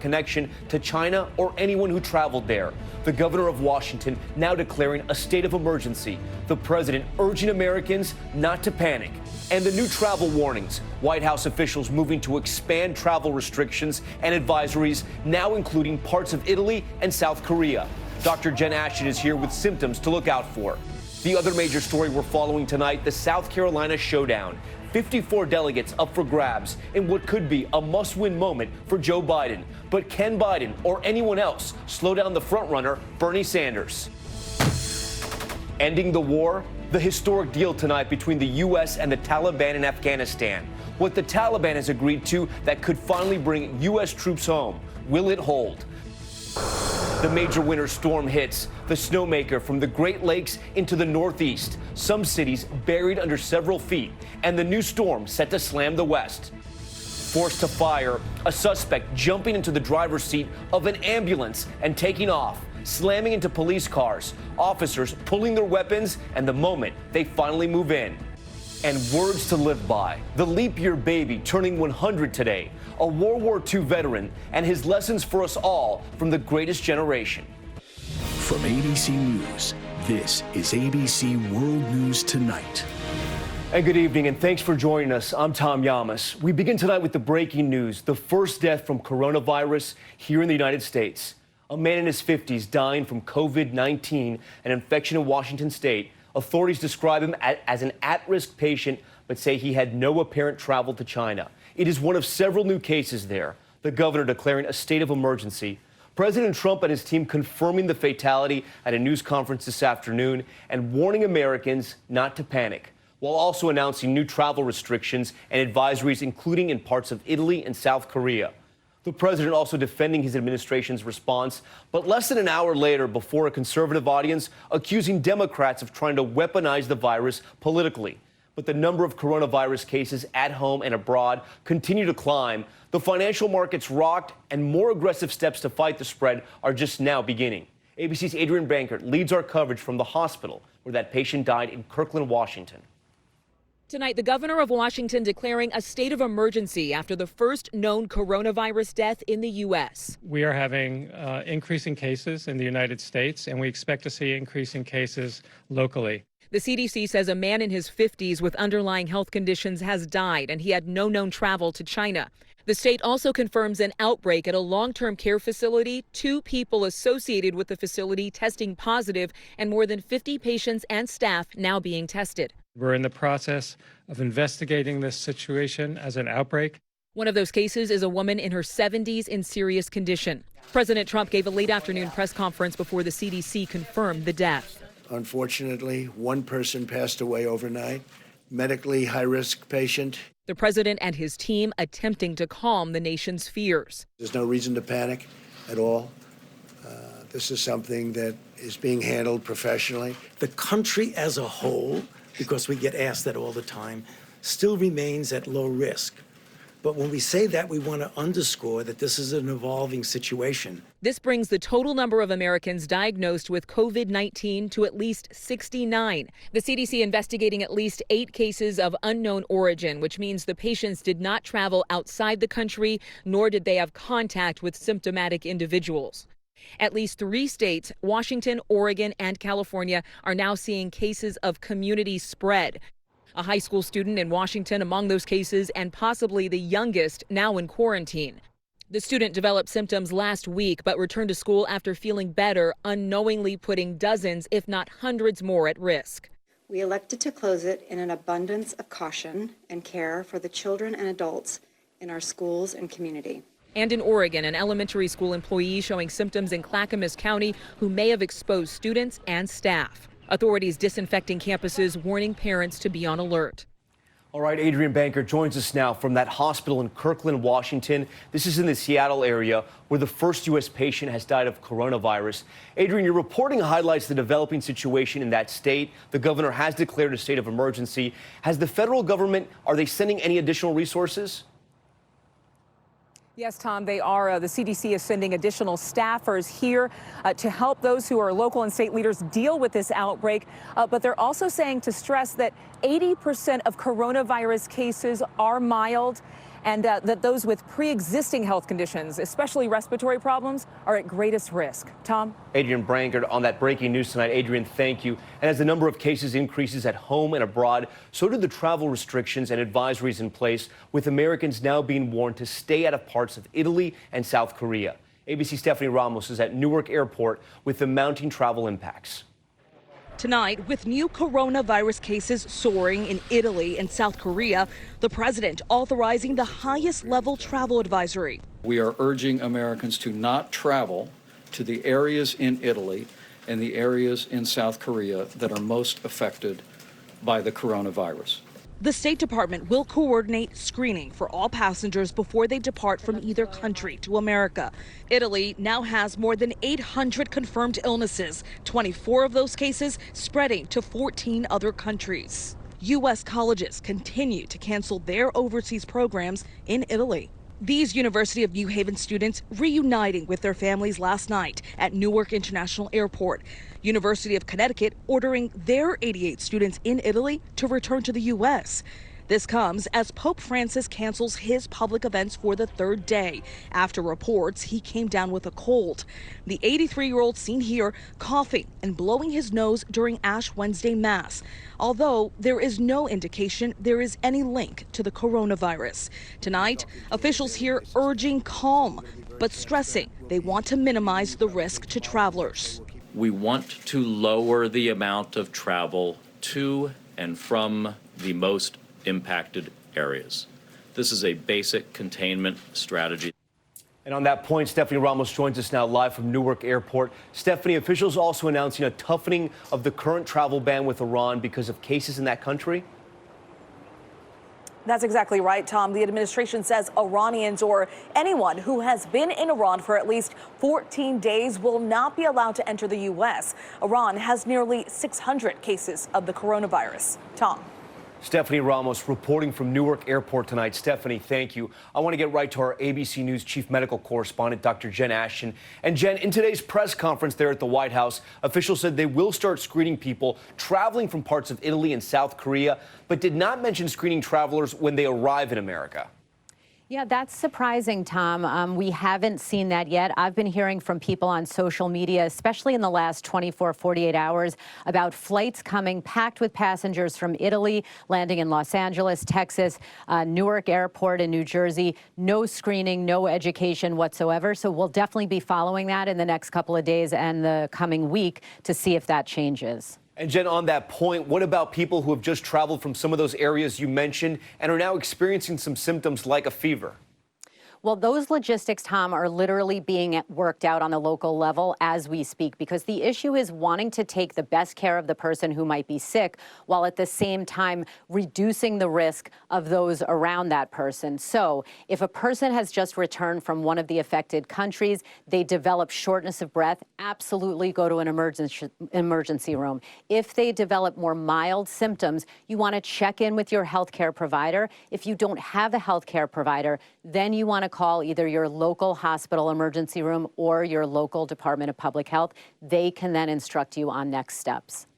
connection to China or anyone who traveled there. The governor of Washington now declaring a state of emergency. The president urging Americans not to panic. And the new travel warnings. White House officials moving to expand travel restrictions and advisories, now including parts of Italy and South Korea. Dr. Jen Ashton is here with symptoms to look out for. The other major story we're following tonight, the South Carolina showdown. 54 delegates up for grabs in what could be a must-win moment for Joe Biden. But can Biden or anyone else slow down the frontrunner, Bernie Sanders? Ending the war? The historic deal tonight between the U.S. and the Taliban in Afghanistan. What the Taliban has agreed to that could finally bring U.S. troops home. Will it hold? The major winter storm hits. The snowmaker from the Great Lakes into the Northeast. Some cities buried under several feet. And the new storm set to slam the West. Forced to fire, a suspect jumping into the driver's seat of an ambulance and taking off, slamming into police cars. Officers pulling their weapons, and the moment they finally move in. And words to live by. The leap year baby turning 100 today. A World War II veteran and his lessons for us all from the greatest generation. From ABC News, this is ABC World News Tonight. And good evening, and thanks for joining us. I'm Tom Yamas. We begin tonight with the breaking news, the first death from coronavirus here in the United States. A man in his 50s dying from COVID-19, an infection in Washington state. Authorities describe him as an at-risk patient, but say he had no apparent travel to China. It is one of several new cases there. The governor declaring a state of emergency. President Trump and his team confirming the fatality at a news conference this afternoon and warning Americans not to panic, while also announcing new travel restrictions and advisories, including in parts of Italy and South Korea. The president also defending his administration's response, but less than an hour later, before a conservative audience, accusing Democrats of trying to weaponize the virus politically. But the number of coronavirus cases at home and abroad continue to climb. The financial markets rocked, and more aggressive steps to fight the spread are just now beginning. ABC's Adrian Bankert leads our coverage from the hospital where that patient died in Kirkland, Washington. Tonight, the governor of Washington declaring a state of emergency after the first known coronavirus death in the U.S. We are having increasing cases in the United States, and we expect to see increasing cases locally. The CDC says a man in his 50s with underlying health conditions has died, and he had no known travel to China. The state also confirms an outbreak at a long-term care facility, 2 people associated with the facility testing positive, and more than 50 patients and staff now being tested. We're in the process of investigating this situation as an outbreak. One of those cases is a woman in her 70s in serious condition. President Trump gave a late afternoon press conference before the CDC confirmed the death. Unfortunately, one person passed away overnight, medically high-risk patient. The president and his team attempting to calm the nation's fears. There's no reason to panic at all. This is something that is being handled professionally. The country as a whole, because we get asked that all the time, still remains at low risk. But when we say that, we want to underscore that this is an evolving situation. This brings the total number of Americans diagnosed with COVID-19 to at least 69. The CDC investigating at least 8 cases of unknown origin, which means the patients did not travel outside the country, nor did they have contact with symptomatic individuals. At least 3 states, Washington, Oregon, and California, are now seeing cases of community spread. A high school student in Washington among those cases, and possibly the youngest now in quarantine. The student developed symptoms last week but returned to school after feeling better, unknowingly putting dozens, if not hundreds more at risk. We elected to close it in an abundance of caution and care for the children and adults in our schools and community. And in Oregon, an elementary school employee showing symptoms in Clackamas County who may have exposed students and staff. Authorities disinfecting campuses, warning parents to be on alert. All right, Adrian Bankert joins us now from that hospital in Kirkland, Washington. This is in the Seattle area where the first U.S. patient has died of coronavirus. Adrian, your reporting highlights the developing situation in that state. The governor has declared a state of emergency. Has the federal government, are they sending any additional resources? Yes, Tom, they are. The CDC is sending additional staffers here to help those who are local and state leaders deal with this outbreak. But they're also saying to stress that 80% of coronavirus cases are mild and that those with pre-existing health conditions, especially respiratory problems, are at greatest risk. Tom? Adrian Brangard on that breaking news tonight. Adrian, thank you. And as the number of cases increases at home and abroad, so do the travel restrictions and advisories in place, with Americans now being warned to stay out of parts of Italy and South Korea. ABC Stephanie Ramos is at Newark Airport with the mounting travel impacts. Tonight, with new coronavirus cases soaring in Italy and South Korea, the president authorizing the highest level travel advisory. We are urging Americans to not travel to the areas in Italy and the areas in South Korea that are most affected by the coronavirus. The State Department will coordinate screening for all passengers before they depart from either country to America. Italy now has more than 800 confirmed illnesses, 24 of those cases spreading to 14 other countries. U.S. colleges continue to cancel their overseas programs in Italy. These University of New Haven students reuniting with their families last night at Newark International Airport. University of Connecticut ordering their 88 students in Italy to return to the U.S. This comes as Pope Francis cancels his public events for the third day after reports he came down with a cold. The 83-year-old seen here coughing and blowing his nose during Ash Wednesday Mass, although there is no indication there is any link to the coronavirus. Tonight, officials here urging calm, but stressing they want to minimize the risk to travelers. We want to lower the amount of travel to and from the most impacted areas. This is a basic containment strategy. And on that point, Stephanie Ramos joins us now live from Newark Airport. Stephanie, officials also announcing a toughening of the current travel ban with Iran because of cases in that country. That's exactly right, Tom. The administration says Iranians or anyone who has been in Iran for at least 14 days will not be allowed to enter the U.S. Iran has nearly 600 cases of the coronavirus. Tom. Stephanie Ramos reporting from Newark Airport tonight. Stephanie, thank you. I want to get right to our ABC News chief medical correspondent, Dr. Jen Ashton. And Jen, in today's press conference there at the White House, officials said they will start screening people traveling from parts of Italy and South Korea, but did not mention screening travelers when they arrive in America. Yeah, that's surprising, Tom. We haven't seen that yet. I've been hearing from people on social media, especially in the last 24, 48 hours, about flights coming packed with passengers from Italy, landing in Los Angeles, Texas, Newark Airport in New Jersey. No screening, no education whatsoever. So we'll definitely be following that in the next couple of days and the coming week to see if that changes. And Jen, on that point, what about people who have just traveled from some of those areas you mentioned and are now experiencing some symptoms like a fever? Well, those logistics, Tom, are literally being worked out on the local level as we speak, because the issue is wanting to take the best care of the person who might be sick while at the same time reducing the risk of those around that person. So if a person has just returned from one of the affected countries, they develop shortness of breath, absolutely go to an emergency room. If they develop more mild symptoms, you want to check in with your healthcare provider. If you don't have a healthcare provider, then you want to call either your local hospital emergency room or your local Department of Public Health. They can then instruct you on next steps.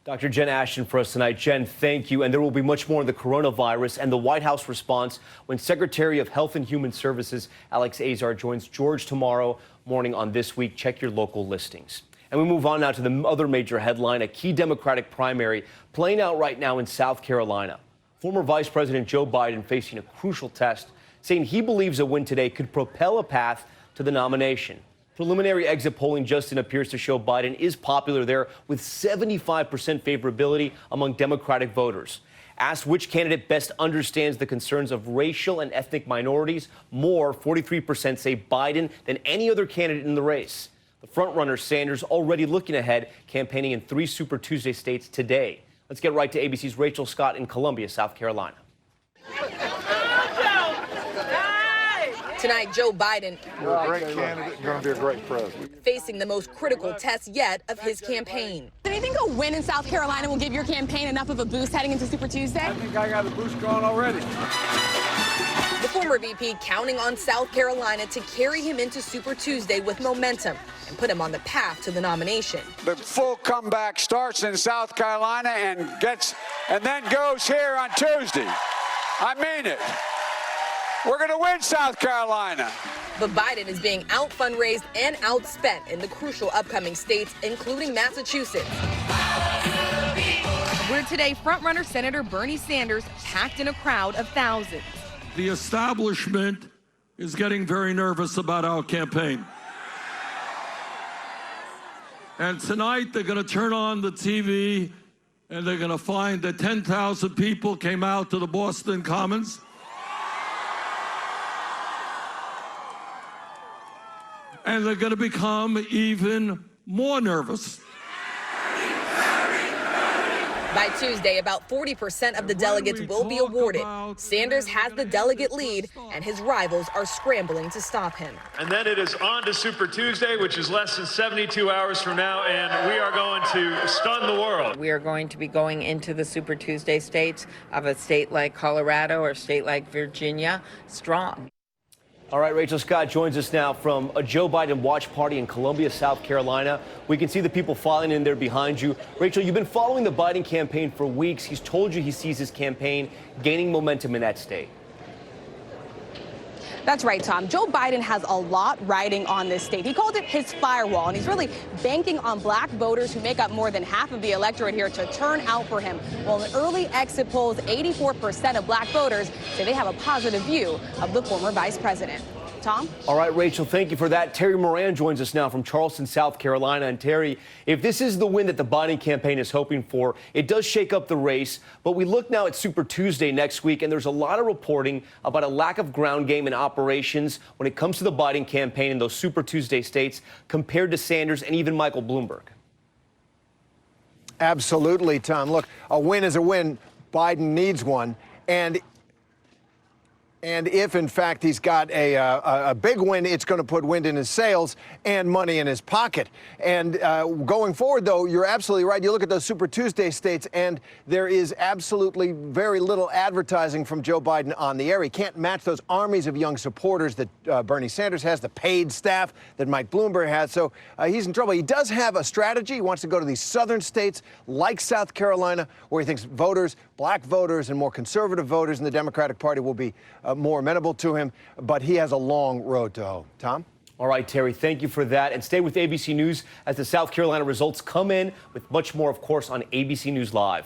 Dr. Jen Ashton for us tonight. Jen, thank you. And there will be much more on the coronavirus and the White House response when Secretary of Health and Human Services Alex Azar joins George tomorrow morning on This Week. Check your local listings. And we move on now to the other major headline, a key Democratic primary playing out right now in South Carolina. Former Vice President Joe Biden facing a crucial test, saying he believes a win today could propel a path to the nomination. Preliminary exit polling Justin appears to show Biden is popular there with 75% favorability among Democratic voters. Asked which candidate best understands the concerns of racial and ethnic minorities, more, 43% say Biden than any other candidate in the race. The frontrunner Sanders already looking ahead, campaigning in 3 Super Tuesday states today. Let's get right to ABC's Rachel Scott in Columbia, South Carolina. Tonight, Joe Biden, you're a great candidate, you're going to be a great president, facing the most critical test yet of his campaign. Do you think a win in South Carolina will give your campaign enough of a boost heading into Super Tuesday? I think I got a boost going already. The former VP counting on South Carolina to carry him into Super Tuesday with momentum and put him on the path to the nomination. The full comeback starts in South Carolina and then goes here on Tuesday. I mean it. We're going to win South Carolina. But Biden is being out-fundraised and outspent in the crucial upcoming states, including Massachusetts, where today frontrunner Senator Bernie Sanders packed in a crowd of thousands. The establishment is getting very nervous about our campaign. And tonight they're going to turn on the TV and they're going to find that 10,000 people came out to the Boston Commons. And they're going to become even more nervous. By Tuesday, about 40% of the delegates will be awarded. Sanders has the delegate lead, and his rivals are scrambling to stop him. And then it is on to Super Tuesday, which is less than 72 hours from now, and we are going to stun the world. We are going to be going into the Super Tuesday states of a state like Colorado or a state like Virginia strong. All right, Rachel Scott joins us now from a Joe Biden watch party in Columbia, South Carolina. We can see the people filing in there behind you. Rachel, you've been following the Biden campaign for weeks. He's told you he sees his campaign gaining momentum in that state. That's right, Tom. Joe Biden has a lot riding on this state. He called it his firewall, and he's really banking on black voters who make up more than half of the electorate here to turn out for him. Well, in early exit polls, 84% of black voters say they have a positive view of the former vice president. Tom? All right, Rachel, thank you for that. Terry Moran joins us now from Charleston, South Carolina. And Terry, if this is the win that the Biden campaign is hoping for, it does shake up the race. But we look now at Super Tuesday next week, and there's a lot of reporting about a lack of ground game and operations when it comes to the Biden campaign in those Super Tuesday states compared to Sanders and even Michael Bloomberg. Absolutely, Tom. Look, a win is a win. Biden needs one. And if, in fact, he's got a big win, it's going to put wind in his sails and money in his pocket. And going forward, though, you're absolutely right. You look at those Super Tuesday states, and there is absolutely very little advertising from Joe Biden on the air. He can't match those armies of young supporters that Bernie Sanders has, the paid staff that Mike Bloomberg has. So he's in trouble. He does have a strategy. He wants to go to these southern states like South Carolina, where he thinks voters, black voters and more conservative voters in the Democratic Party will be more amenable to him, but he has a long road to hoe. Tom? All right, Terry, thank you for that. And stay with ABC News as the South Carolina results come in with much more, of course, on ABC News Live.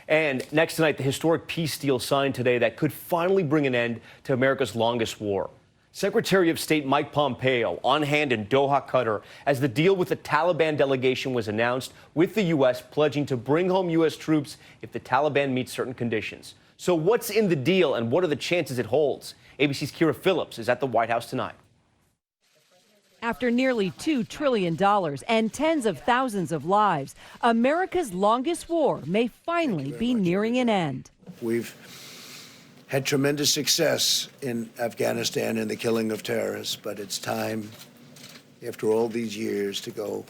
And next tonight, the historic peace deal signed today that could finally bring an end to America's longest war. Secretary of State Mike Pompeo on hand in Doha, Qatar, as the deal with the Taliban delegation was announced, with the U.S. pledging to bring home U.S. troops if the Taliban meets certain conditions. So what's in the deal and what are the chances it holds? ABC's Kira Phillips is at the White House tonight. After nearly $2 trillion and tens of thousands of lives, America's longest war may finally be nearing an end. We've had tremendous success in Afghanistan in the killing of terrorists, but it's time, after all these years, to go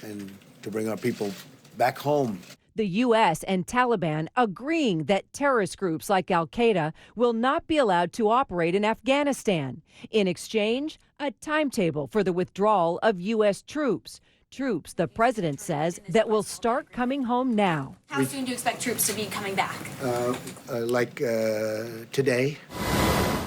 and to bring our people back home. The U.S. and Taliban agreeing that terrorist groups like al-Qaeda will not be allowed to operate in Afghanistan. In exchange, a timetable for the withdrawal of U.S. troops. Troops, the president says, that will start coming home now. How soon do you expect troops to be coming back? Today.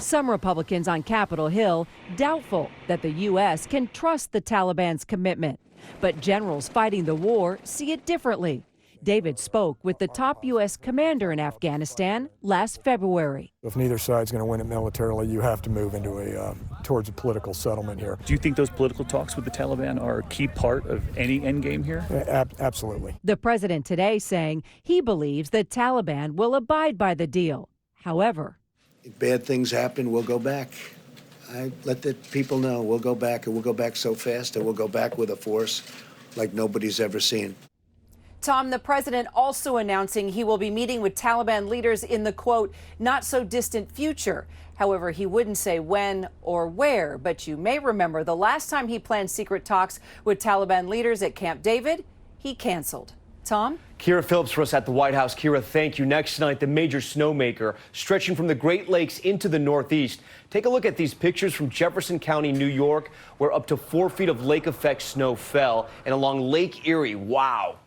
Some Republicans on Capitol Hill doubtful that the U.S. can trust the Taliban's commitment. But generals fighting the war see it differently. David spoke with the top U.S. commander in Afghanistan last February. If neither side's going to win it militarily, you have to move into towards a political settlement here. Do you think those political talks with the Taliban are a key part of any endgame here? Absolutely. The president today saying he believes the Taliban will abide by the deal. However, if bad things happen, we'll go back. I let the people know we'll go back, and we'll go back so fast, and we'll go back with a force like nobody's ever seen. Tom, the president also announcing he will be meeting with Taliban leaders in the, quote, not so distant future. However, he wouldn't say when or where, but you may remember the last time he planned secret talks with Taliban leaders at Camp David, he canceled. Tom? Kira Phillips for us at the White House. Kira, thank you. Next tonight, the major snowmaker stretching from the Great Lakes into the Northeast. Take a look at these pictures from Jefferson County, New York, where up to 4 feet of lake effect snow fell, and along Lake Erie. Wow.